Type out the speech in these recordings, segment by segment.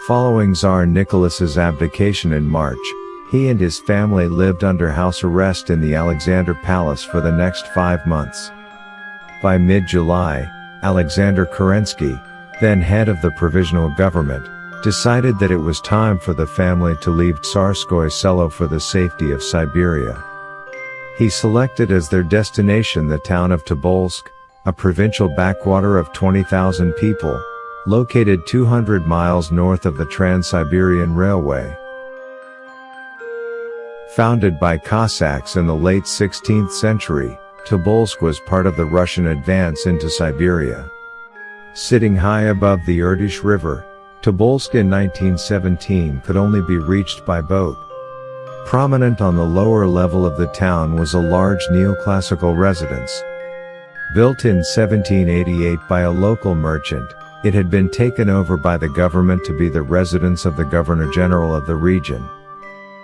Following Tsar Nicholas's abdication in March, he and his family lived under house arrest in the Alexander Palace for the next 5 months. By mid-July, Alexander Kerensky, then head of the provisional government, decided that it was time for the family to leave Tsarskoye Selo for the safety of Siberia. He selected as their destination the town of Tobolsk, a provincial backwater of 20,000 people, located 200 miles north of the Trans-Siberian Railway. Founded by Cossacks in the late 16th century, Tobolsk was part of the Russian advance into Siberia. Sitting high above the Irtysh River, Tobolsk in 1917 could only be reached by boat. Prominent on the lower level of the town was a large neoclassical residence. Built in 1788 by a local merchant, it had been taken over by the government to be the residence of the Governor-General of the region.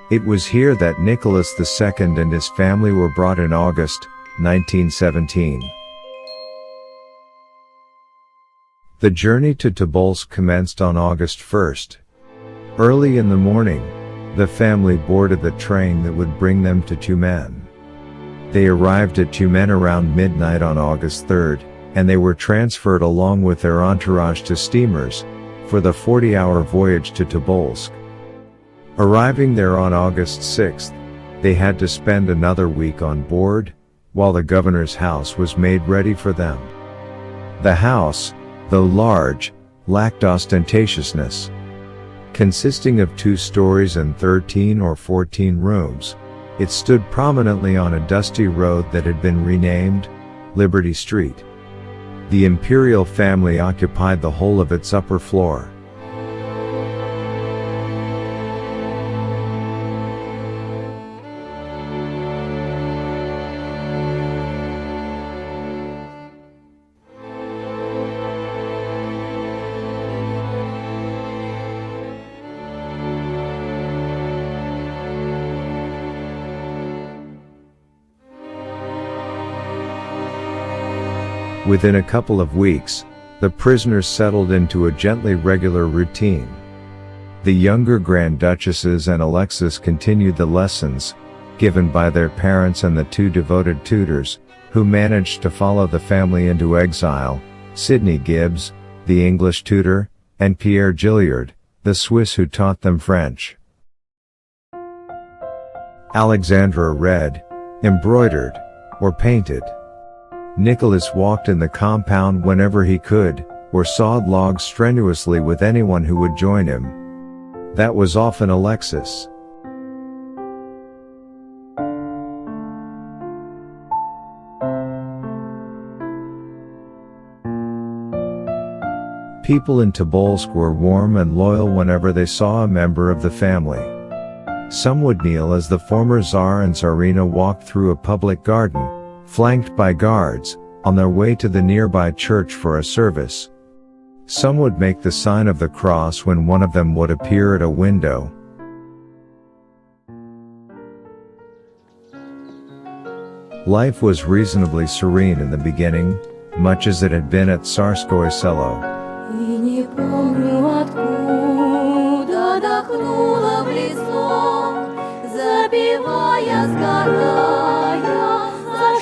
It was here that Nicholas II and his family were brought in August 1917. The journey to Tobolsk commenced on August 1st. Early in the morning, the family boarded the train that would bring them to Tyumen. They arrived at Tyumen around midnight on August 3rd, and they were transferred along with their entourage to steamers, for the 40-hour voyage to Tobolsk. Arriving there on August 6th, they had to spend another week on board, while the governor's house was made ready for them. The house, though large, lacked ostentatiousness. Consisting of 2 stories and 13 or 14 rooms, it stood prominently on a dusty road that had been renamed Liberty Street. The imperial family occupied the whole of its upper floor. Within a couple of weeks, the prisoners settled into a gently regular routine. The younger Grand Duchesses and Alexis continued the lessons given by their parents and the 2 devoted tutors, who managed to follow the family into exile, Sidney Gibbs, the English tutor, and Pierre Gilliard, the Swiss who taught them French. Alexandra read, embroidered, or painted. Nicholas walked in the compound whenever he could, or sawed logs strenuously with anyone who would join him. That was often Alexis. People in Tobolsk were warm and loyal whenever they saw a member of the family. Some would kneel as the former Tsar and Tsarina walked through a public garden, flanked by guards, on their way to the nearby church for a service. Some would make the sign of the cross when one of them would appear at a window. Life was reasonably serene in the beginning, much as it had been at Tsarskoye Selo.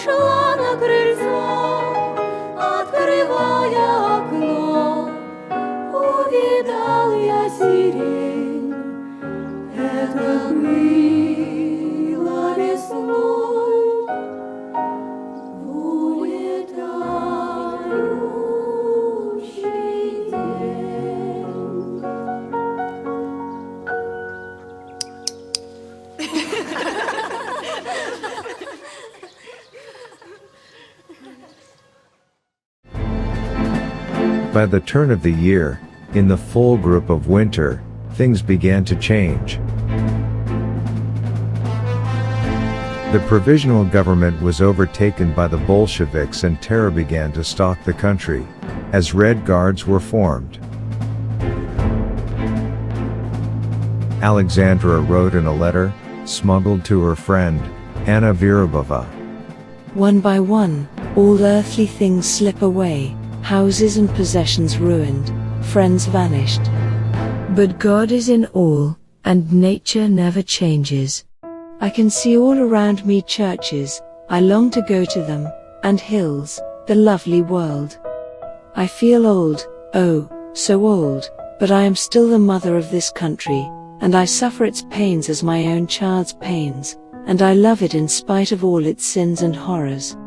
Зашла на крыльцо, открывая окно, увидал я сирень. Это было весной, в улетающий день. By the turn of the year, in the full grip of winter, things began to change. The provisional government was overtaken by the Bolsheviks and terror began to stalk the country, as Red Guards were formed. Alexandra wrote in a letter, smuggled to her friend, Anna Virubova. One by one, all earthly things slip away, houses and possessions ruined, friends vanished. But God is in all, and nature never changes. I can see all around me churches, I long to go to them, and hills, the lovely world. I feel old, oh, so old, but I am still the mother of this country, and I suffer its pains as my own child's pains, and I love it in spite of all its sins and horrors.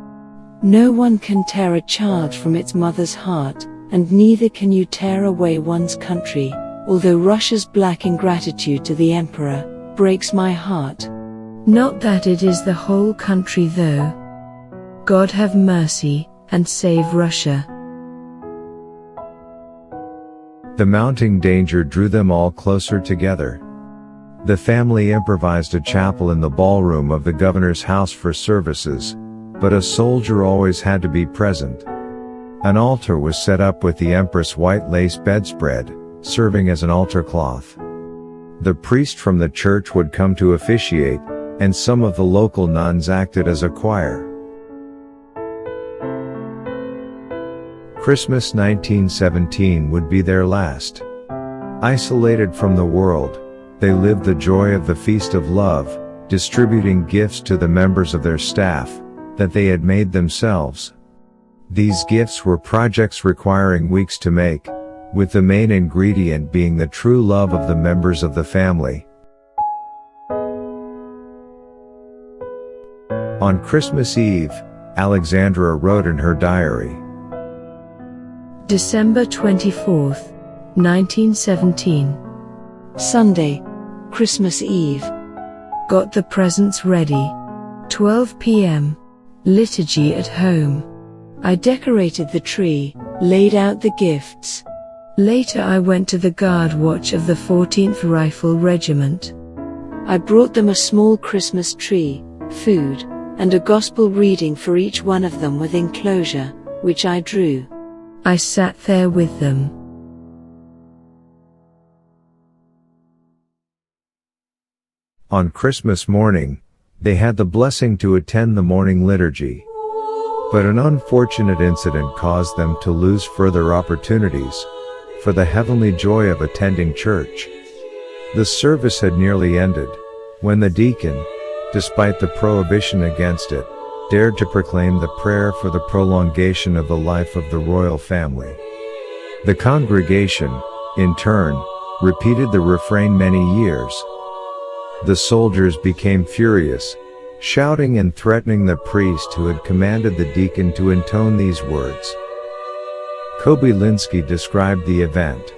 No one can tear a child from its mother's heart, and neither can you tear away one's country, although Russia's black ingratitude to the emperor breaks my heart. Not that it is the whole country though. God have mercy, and save Russia. The mounting danger drew them all closer together. The family improvised a chapel in the ballroom of the governor's house for services, but a soldier always had to be present. An altar was set up with the empress' white lace bedspread, serving as an altar cloth. The priest from the church would come to officiate, and some of the local nuns acted as a choir. Christmas 1917 would be their last. Isolated from the world, they lived the joy of the Feast of Love, distributing gifts to the members of their staff that they had made themselves. These gifts were projects requiring weeks to make, with the main ingredient being the true love of the members of the family. On Christmas Eve, Alexandra wrote in her diary, December 24th, 1917. Sunday, Christmas Eve. Got the presents ready. 12 p.m. Liturgy at home. I decorated the tree, laid out the gifts. Later I went to the guard watch of the 14th Rifle Regiment. I brought them a small Christmas tree, food, and a gospel reading for each one of them with enclosure, which I drew. I sat there with them. On Christmas morning, they had the blessing to attend the morning liturgy. But an unfortunate incident caused them to lose further opportunities for the heavenly joy of attending church. The service had nearly ended, when the deacon, despite the prohibition against it, dared to proclaim the prayer for the prolongation of the life of the royal family. The congregation, in turn, repeated the refrain many years. The soldiers became furious, shouting and threatening the priest who had commanded the deacon to intone these words. Kobylinski described the event.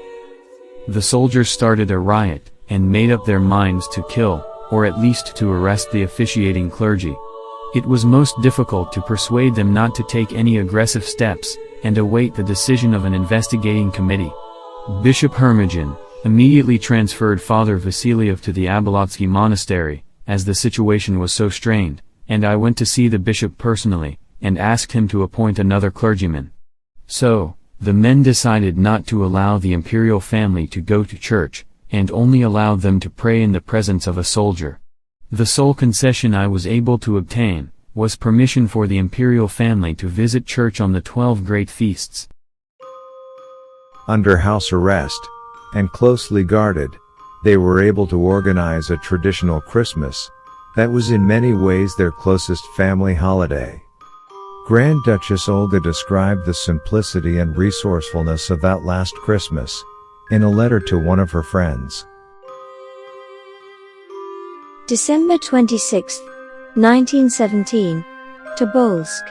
The soldiers started a riot, and made up their minds to kill, or at least to arrest the officiating clergy. It was most difficult to persuade them not to take any aggressive steps, and await the decision of an investigating committee. Bishop Hermogen immediately transferred Father Vasiliev to the Abolotsky monastery, as the situation was so strained, and I went to see the bishop personally, and asked him to appoint another clergyman. So, the men decided not to allow the imperial family to go to church, and only allowed them to pray in the presence of a soldier. The sole concession I was able to obtain was permission for the imperial family to visit church on the 12 great feasts. Under house arrest, and closely guarded, they were able to organize a traditional Christmas that was in many ways their closest family holiday. Grand Duchess Olga described the simplicity and resourcefulness of that last Christmas in a letter to one of her friends. December 26, 1917, Tobolsk.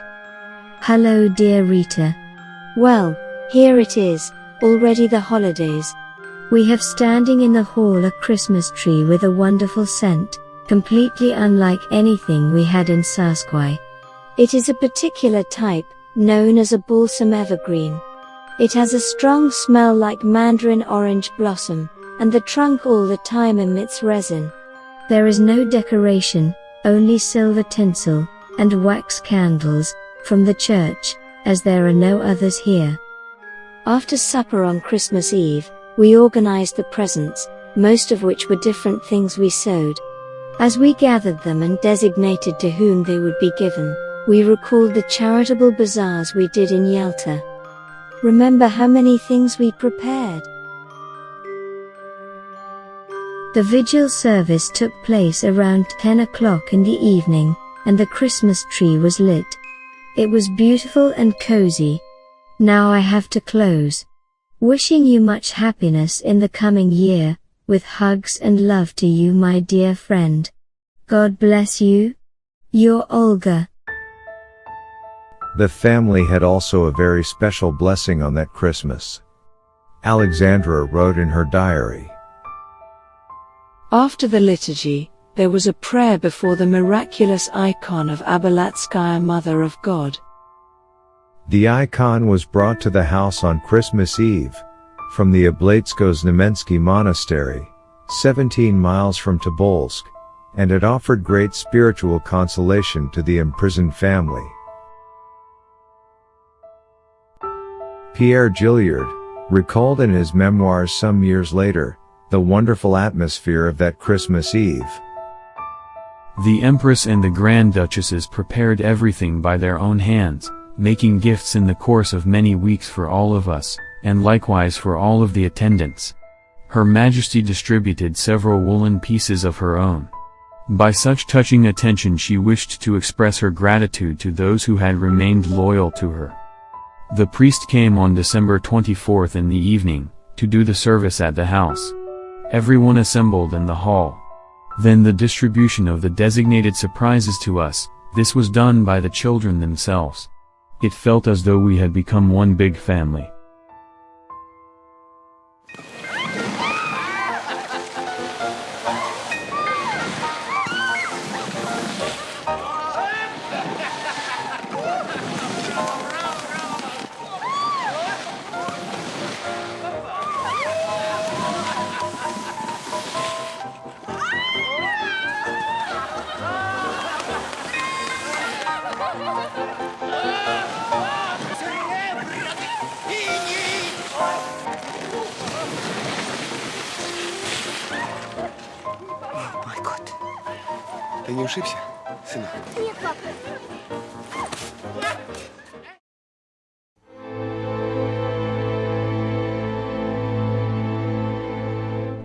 Hello dear Rita. Well, here it is, already the holidays. We have standing in the hall a Christmas tree with a wonderful scent, completely unlike anything we had in Sasquai. It is a particular type, known as a balsam evergreen. It has a strong smell like mandarin orange blossom, and the trunk all the time emits resin. There is no decoration, only silver tinsel, and wax candles, from the church, as there are no others here. After supper on Christmas Eve, we organized the presents, most of which were different things we sewed. As we gathered them and designated to whom they would be given, we recalled the charitable bazaars we did in Yalta. Remember how many things we prepared? The vigil service took place around 10 o'clock in the evening, and the Christmas tree was lit. It was beautiful and cozy. Now I have to close. Wishing you much happiness in the coming year, with hugs and love to you, my dear friend. God bless you. Your Olga. The family had also a very special blessing on that Christmas. Alexandra wrote in her diary. After the liturgy, there was a prayer before the miraculous icon of Abelatskaya Mother of God. The icon was brought to the house on Christmas Eve, from the Oblaitsko-Znamensky Monastery, 17 miles from Tobolsk, and it offered great spiritual consolation to the imprisoned family. Pierre Gilliard recalled in his memoirs some years later, the wonderful atmosphere of that Christmas Eve. The Empress and the Grand Duchesses prepared everything by their own hands, making gifts in the course of many weeks for all of us, and likewise for all of the attendants. Her Majesty distributed several woolen pieces of her own. By such touching attention she wished to express her gratitude to those who had remained loyal to her. The priest came on December 24th in the evening, to do the service at the house. Everyone assembled in the hall. Then the distribution of the designated surprises to us, this was done by the children themselves. It felt as though we had become one big family. Мой кот, ты не ушибся, сынок? Нет, папа.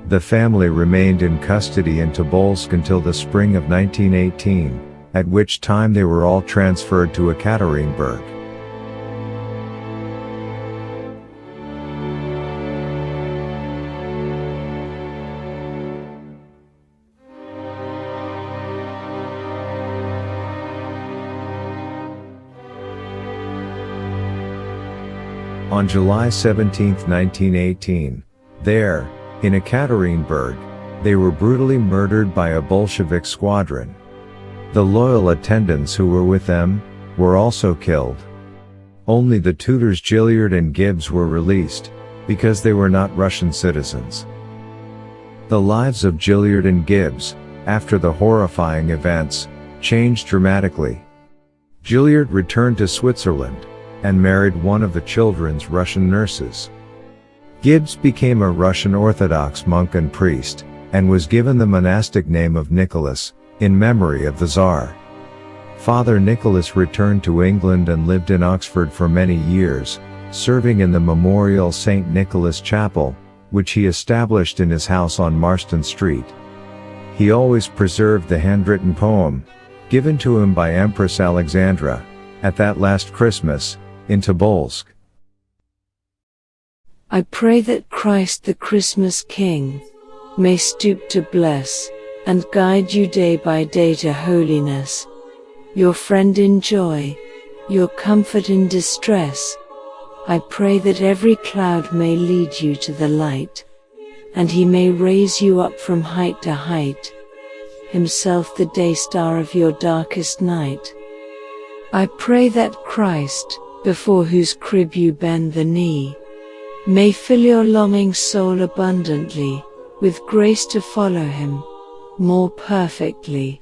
The family remained in custody in Tobolsk until the spring of 1918, at which time they were all transferred to Ekaterinburg. On July 17, 1918, there, in Ekaterinburg, they were brutally murdered by a Bolshevik squadron. The loyal attendants who were with them were also killed. Only the tutors Gilliard and Gibbs were released, because they were not Russian citizens. The lives of Gilliard and Gibbs, after the horrifying events, changed dramatically. Gilliard returned to Switzerland, and married one of the children's Russian nurses. Gibbs became a Russian Orthodox monk and priest, and was given the monastic name of Nicholas, in memory of the Tsar. Father Nicholas returned to England and lived in Oxford for many years, serving in the Memorial St. Nicholas Chapel, which he established in his house on Marston Street. He always preserved the handwritten poem, given to him by Empress Alexandra, at that last Christmas, in Tobolsk. I pray that Christ the Christmas King may stoop to bless and guide you day by day to holiness, your friend in joy, your comfort in distress. I pray that every cloud may lead you to the light, and he may raise you up from height to height, himself the day star of your darkest night. I pray that Christ, before whose crib you bend the knee, may fill your longing soul abundantly, with grace to follow him more perfectly.